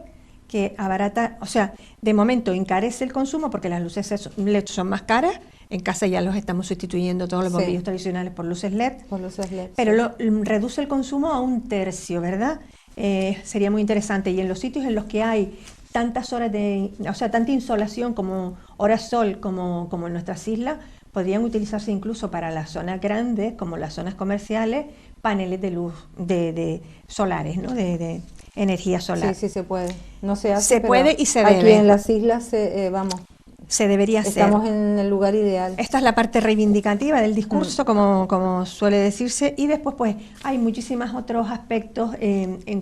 que abarata, o sea, de momento encarece el consumo porque las luces LED son más caras. En casa ya los estamos sustituyendo todos los bombillos tradicionales por luces LED. Por luces LED, pero reduce el consumo a 1/3, ¿verdad? Sería muy interesante. Y en los sitios en los que hay tantas horas tanta insolación como horas sol como en nuestras islas, podrían utilizarse incluso para las zonas grandes, como las zonas comerciales, paneles de luz de solares, ¿no? De energía solar. Sí, se puede. No se hace, se puede y se debe. Aquí en las islas, se debería hacer. Estamos en el lugar ideal. Esta es la parte reivindicativa del discurso, como suele decirse, y después pues hay muchísimos otros aspectos en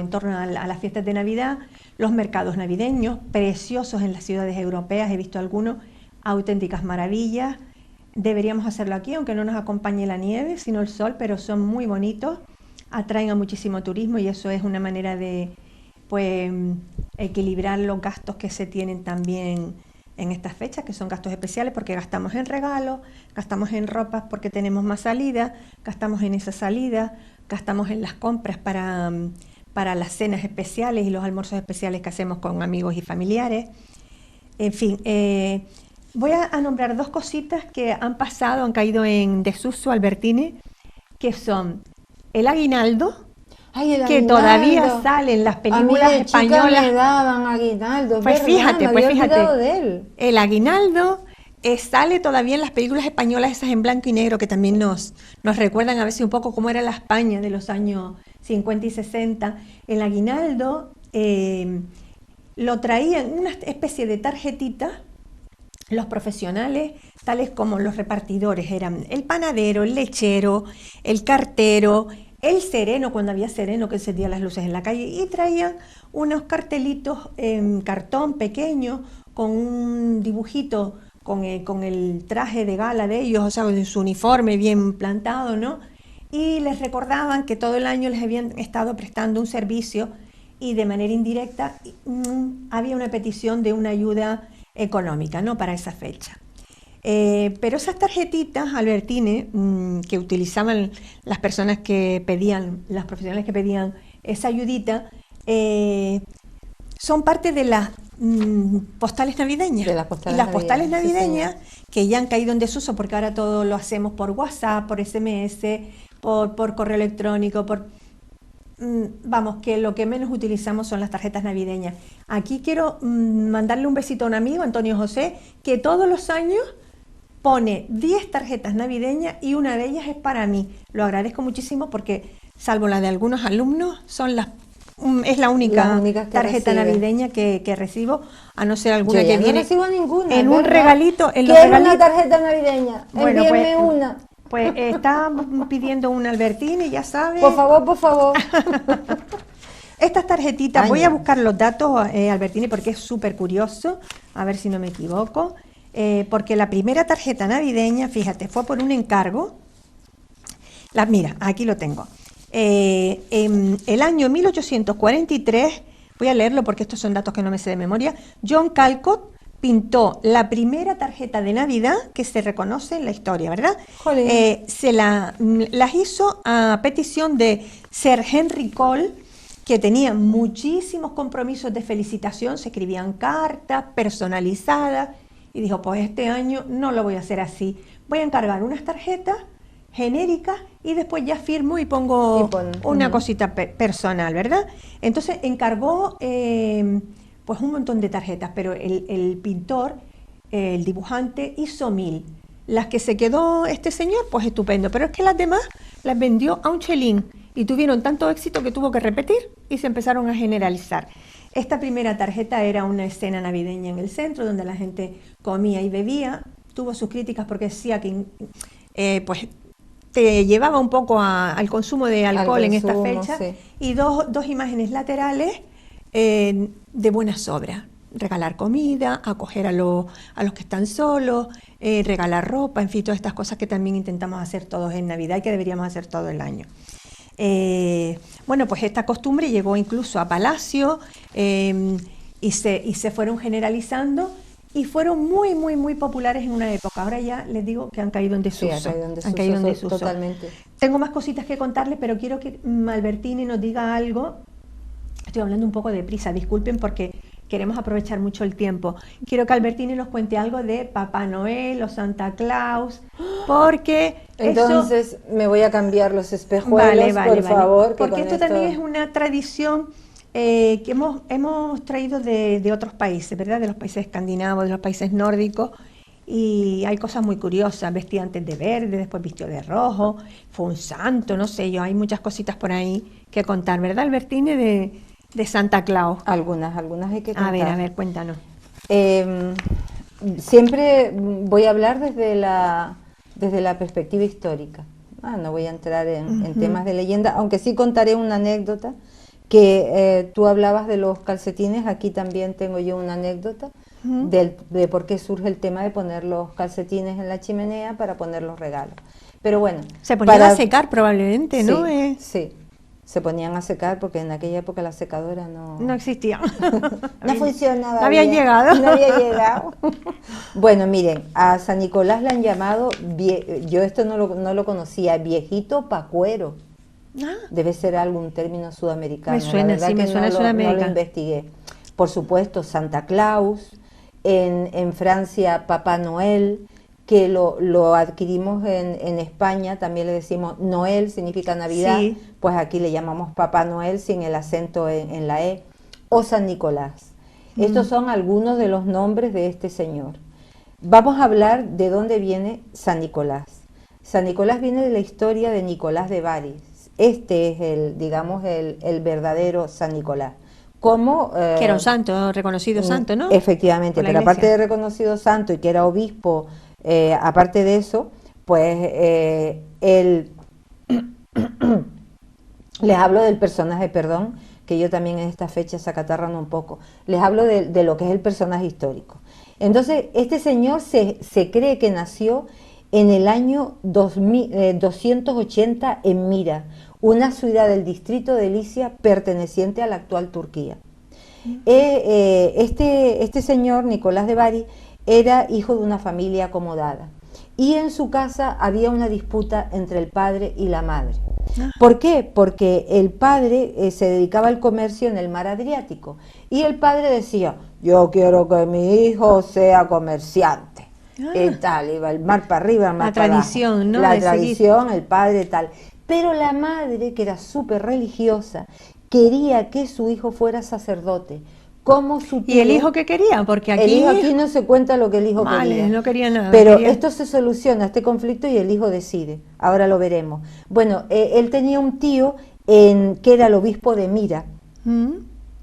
torno a las fiestas de Navidad, los mercados navideños, preciosos en las ciudades europeas, he visto algunos, auténticas maravillas. Deberíamos hacerlo aquí, aunque no nos acompañe la nieve, sino el sol, pero son muy bonitos, atraen a muchísimo turismo y eso es una manera de pues equilibrar los gastos que se tienen también en estas fechas, que son gastos especiales porque gastamos en regalos, gastamos en ropas porque tenemos más salida, gastamos en esa salida, gastamos en las compras para las cenas especiales y los almuerzos especiales que hacemos con amigos y familiares. En fin, voy a nombrar dos cositas que han pasado, han caído en desuso, Albertine, que son el aguinaldo. Ay, el que aguinaldo. Todavía sale en las películas a mí de españolas. Chica me daban aguinaldo, Pues fíjate, de él. El aguinaldo sale todavía en las películas españolas, esas en blanco y negro, que también nos recuerdan a veces un poco cómo era la España de los años 50 y 60. El aguinaldo lo traían una especie de tarjetita. Los profesionales, tales como los repartidores, eran el panadero, el lechero, el cartero, el sereno, cuando había sereno que encendía las luces en la calle, y traían unos cartelitos en cartón pequeño con un dibujito con el traje de gala de ellos, o sea, con su uniforme bien plantado, ¿no? Y les recordaban que todo el año les habían estado prestando un servicio y de manera indirecta había una petición de una ayuda económica, ¿no? Para esa fecha. Pero esas tarjetitas, Albertine, que utilizaban las personas que pedían, las profesionales que pedían esa ayudita, son parte de las postales navideñas. De las postales y las postales navideñas, sí, que ya han caído en desuso porque ahora todo lo hacemos por WhatsApp, por SMS, por correo electrónico, vamos, que lo que menos utilizamos son las tarjetas navideñas. Aquí quiero mandarle un besito a un amigo, Antonio José, que todos los años pone 10 tarjetas navideñas y una de ellas es para mí. Lo agradezco muchísimo porque, salvo la de algunos alumnos, es la única tarjeta navideña que recibo, a no ser alguna que viene no recibo ninguna, en un regalito. Quiero una tarjeta navideña, envíenme una. Pues está pidiendo un Albertine, ya sabes. Por favor. Estas tarjetitas, voy a buscar los datos, Albertine, porque es súper curioso, a ver si no me equivoco, porque la primera tarjeta navideña, fíjate, fue por un encargo. Mira, aquí lo tengo. En el año 1843, voy a leerlo porque estos son datos que no me sé de memoria, John Callcott pintó la primera tarjeta de Navidad que se reconoce en la historia, ¿verdad? Las hizo a petición de Sir Henry Cole, que tenía muchísimos compromisos de felicitación, se escribían cartas personalizadas y dijo, pues este año no lo voy a hacer así, voy a encargar unas tarjetas genéricas y después ya firmo y pongo una cosita personal, ¿verdad? Entonces encargó pues un montón de tarjetas, pero el pintor, el dibujante, hizo 1000. Las que se quedó este señor, pues estupendo, pero es que las demás las vendió a un chelín y tuvieron tanto éxito que tuvo que repetir y se empezaron a generalizar. Esta primera tarjeta era una escena navideña en el centro donde la gente comía y bebía. Tuvo sus críticas porque decía que pues te llevaba un poco al consumo de alcohol en esta fecha, sí. Y dos imágenes laterales de buenas obras. Regalar comida, acoger a los que están solos, regalar ropa, en fin, todas estas cosas que también intentamos hacer todos en Navidad y que deberíamos hacer todo el año. Bueno, pues esta costumbre llegó incluso a Palacio y se fueron generalizando y fueron muy, muy, muy populares en una época. Ahora ya les digo que han caído en desuso. Sí, han caído en desuso. Totalmente. Tengo más cositas que contarles, pero quiero que Albertini nos diga algo. Estoy hablando un poco deprisa, disculpen porque queremos aprovechar mucho el tiempo. Quiero que Albertini nos cuente algo de Papá Noel o Santa Claus, porque entonces me voy a cambiar los espejuelos, por favor. Porque esto también es una tradición que hemos traído de otros países, ¿verdad? De los países escandinavos, de los países nórdicos, y hay cosas muy curiosas. Vestía antes de verde, después vistió de rojo, fue un santo, no sé yo, hay muchas cositas por ahí que contar, ¿verdad, Albertini, de Santa Claus? Algunas hay que contar. A ver, cuéntanos. Siempre voy a hablar desde la perspectiva histórica. No voy a entrar en temas de leyenda, aunque sí contaré una anécdota, que tú hablabas de los calcetines. Aquí también tengo yo una anécdota de por qué surge el tema de poner los calcetines en la chimenea para poner los regalos. Pero bueno. Se ponían a secar probablemente, ¿no? Sí. Se ponían a secar porque en aquella época la secadora no existía. No funcionaba. No había llegado. No había llegado. Bueno, miren, a San Nicolás le han llamado, yo esto no lo conocía, viejito pacuero. Debe ser algún término sudamericano. Me suena, sí, me suena sudamericano. No lo investigué. Por supuesto, Santa Claus, en Francia Papá Noel, que lo adquirimos en España, también le decimos Noel, significa Navidad, sí. Pues aquí le llamamos Papá Noel sin el acento en la E, o San Nicolás. Estos son algunos de los nombres de este señor. Vamos a hablar de dónde viene San Nicolás. San Nicolás viene de la historia de Nicolás de Bari. Este es el verdadero San Nicolás. Que era un santo, reconocido santo, ¿no? Efectivamente, pero aparte de reconocido santo y que era obispo, aparte de eso, pues él les hablo del personaje, perdón, que yo también en esta fecha se acatarran un poco, les hablo de lo que es el personaje histórico. Entonces, este señor se cree que nació en el año 280 en Mira, una ciudad del distrito de Licia perteneciente a la actual Turquía. Este señor, Nicolás de Bari, era hijo de una familia acomodada y en su casa había una disputa entre el padre y la madre. ¿Por qué? Porque el padre se dedicaba al comercio en el mar Adriático y el padre decía, yo quiero que mi hijo sea comerciante. Y tal, iba el mar para arriba, el mar para abajo. Tradición, ¿no? La tradición, el padre tal. Pero la madre, que era súper religiosa, quería que su hijo fuera sacerdote. Como su tío. ¿Y el hijo qué quería? Porque aquí... El hijo aquí no se cuenta lo que el hijo quería. No quería nada. Pero esto se soluciona, este conflicto, y el hijo decide. Ahora lo veremos. Bueno, él tenía un tío que era el obispo de Mira,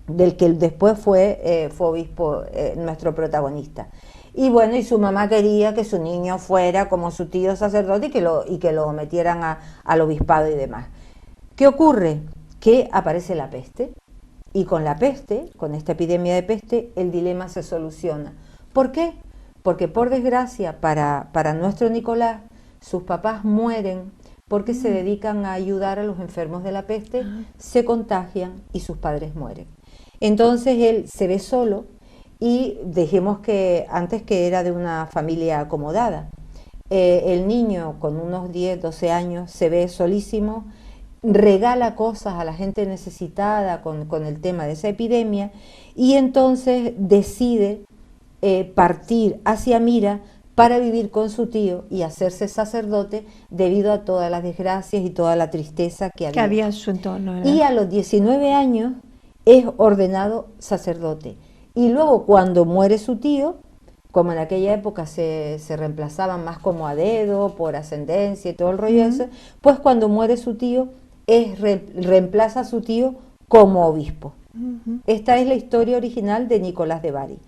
del que después fue obispo nuestro protagonista. Y bueno, y su mamá quería que su niño fuera como su tío sacerdote y que lo metieran al obispado y demás. ¿Qué ocurre? Que aparece la peste. Y con la peste, con esta epidemia de peste, el dilema se soluciona. ¿Por qué? Porque por desgracia para nuestro Nicolás, sus papás mueren porque se dedican a ayudar a los enfermos de la peste, se contagian y sus padres mueren. Entonces él se ve solo y dijimos que antes que era de una familia acomodada. El niño con unos 10, 12 años se ve solísimo, regala cosas a la gente necesitada con el tema de esa epidemia y entonces decide partir hacia Mira para vivir con su tío y hacerse sacerdote debido a todas las desgracias y toda la tristeza que había en su entorno, ¿verdad? Y a los 19 años es ordenado sacerdote. Y luego cuando muere su tío, como en aquella época se reemplazaban más como a dedo, por ascendencia y todo el rollo ese, pues cuando muere su tío, reemplaza a su tío como obispo. Esta es la historia original de Nicolás de Bari.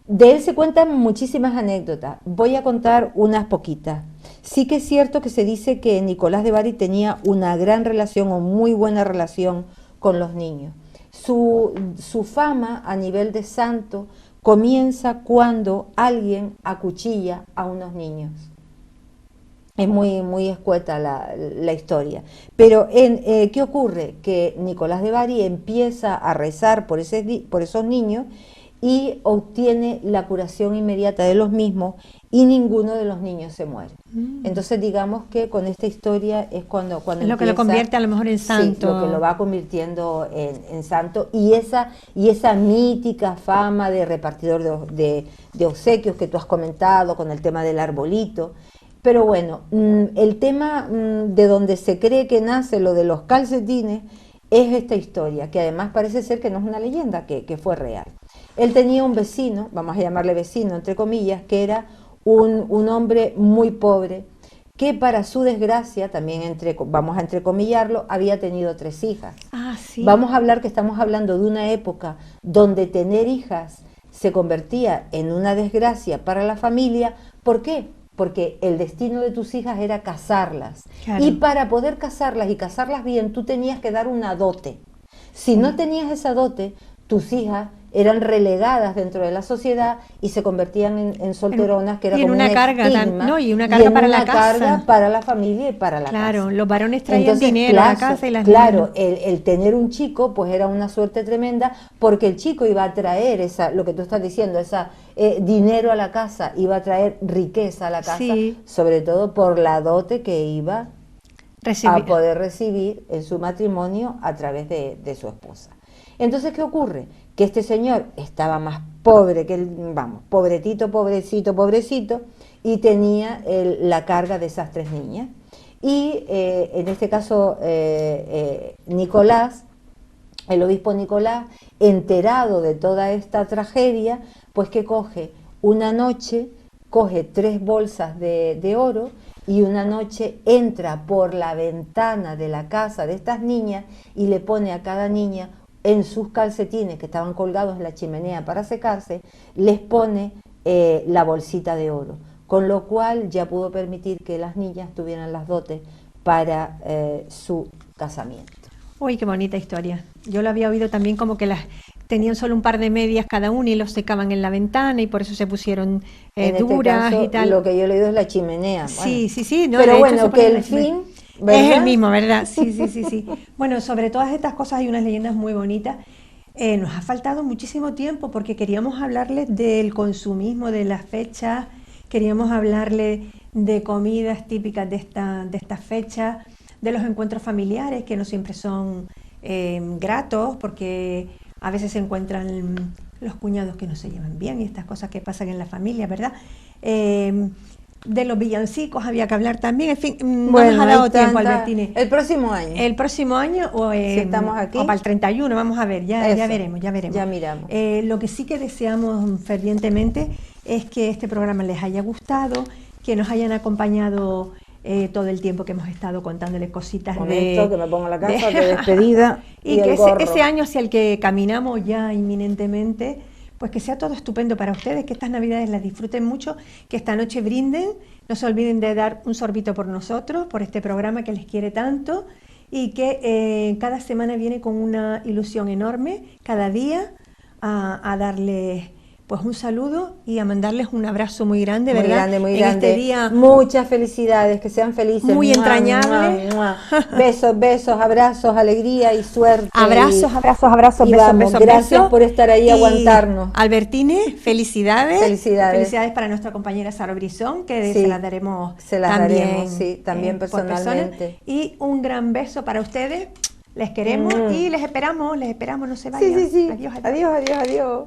De él se cuentan muchísimas anécdotas, voy a contar unas poquitas. Sí que es cierto que se dice que Nicolás de Bari tenía una gran relación o muy buena relación con los niños. Su fama a nivel de santo comienza cuando alguien acuchilla a unos niños. Es muy escueta la historia. Pero ¿qué ocurre? Que Nicolás de Bari empieza a rezar por esos niños y obtiene la curación inmediata de los mismos y ninguno de los niños se muere. Entonces digamos que con esta historia es cuando es lo que lo convierte a lo mejor en santo. Sí, lo que lo va convirtiendo en santo, y esa mítica fama de repartidor de obsequios que tú has comentado con el tema del arbolito. Pero bueno, el tema de donde se cree que nace lo de los calcetines es esta historia, que además parece ser que no es una leyenda, que fue real. Él tenía un vecino, vamos a llamarle vecino entre comillas, que era un hombre muy pobre, que para su desgracia, también vamos a entrecomillarlo, había tenido 3 hijas. Sí. Vamos a hablar que estamos hablando de una época donde tener hijas se convertía en una desgracia para la familia. ¿Por qué? Porque el destino de tus hijas era casarlas. Claro. Y para poder casarlas y casarlas bien, tú tenías que dar una dote. Si no tenías esa dote, tus hijas eran relegadas dentro de la sociedad y se convertían en solteronas, que era como una carga, estigma, y una carga para la casa. Carga para la familia y para la casa. Claro, los varones traían dinero a la casa y las niñas. Claro, el tener un chico pues era una suerte tremenda, porque el chico iba a traer lo que tú estás diciendo, dinero a la casa, iba a traer riqueza a la casa, sobre todo por la dote que iba a poder recibir en su matrimonio a través de su esposa. Entonces, ¿qué ocurre? Que este señor estaba más pobre que él, pobrecito, y tenía la carga de esas 3 niñas. Y en este caso, Nicolás, el obispo Nicolás, enterado de toda esta tragedia, pues que una noche coge 3 bolsas de oro, y una noche entra por la ventana de la casa de estas niñas y le pone a cada niña, en sus calcetines que estaban colgados en la chimenea para secarse, les pone la bolsita de oro, con lo cual ya pudo permitir que las niñas tuvieran las dotes para su casamiento. Uy, qué bonita historia. Yo lo había oído también como que tenían solo un par de medias cada una y los secaban en la ventana y por eso se pusieron duras caso, y tal. Lo que yo he leído es la chimenea. Sí, sí. No, pero bueno, que el fin... ¿verdad? Es el mismo, ¿verdad? Sí. Bueno, sobre todas estas cosas hay unas leyendas muy bonitas. Nos ha faltado muchísimo tiempo porque queríamos hablarles del consumismo de las fechas, queríamos hablarles de comidas típicas de estas fechas, de los encuentros familiares que no siempre son gratos, porque a veces se encuentran los cuñados que no se llevan bien y estas cosas que pasan en la familia, ¿verdad? De los villancicos había que hablar también, en fin, no nos ha dado tiempo, Albertine. El próximo año. El próximo año o, si estamos aquí, o para el 31, vamos a ver, ya veremos. Ya miramos. Lo que sí que deseamos fervientemente es que este programa les haya gustado, que nos hayan acompañado todo el tiempo que hemos estado contándoles cositas que me pongo la casa de despedida y que ese año hacia el que caminamos ya inminentemente, pues que sea todo estupendo para ustedes, que estas Navidades las disfruten mucho, que esta noche brinden, no se olviden de dar un sorbito por nosotros, por este programa que les quiere tanto, y que cada semana viene con una ilusión enorme, cada día, a darles pues un saludo y a mandarles un abrazo muy grande, ¿verdad? Muy grande. Este día muchas felicidades, que sean felices. Muy entrañable. Besos, abrazos, alegría y suerte. Abrazos, y besos. Gracias por estar ahí y aguantarnos. Albertine, felicidades. Felicidades para nuestra compañera Sara Brizón, que se las daremos también personalmente. Y un gran beso para ustedes. Les queremos y les esperamos, no se vayan. Sí. Adiós.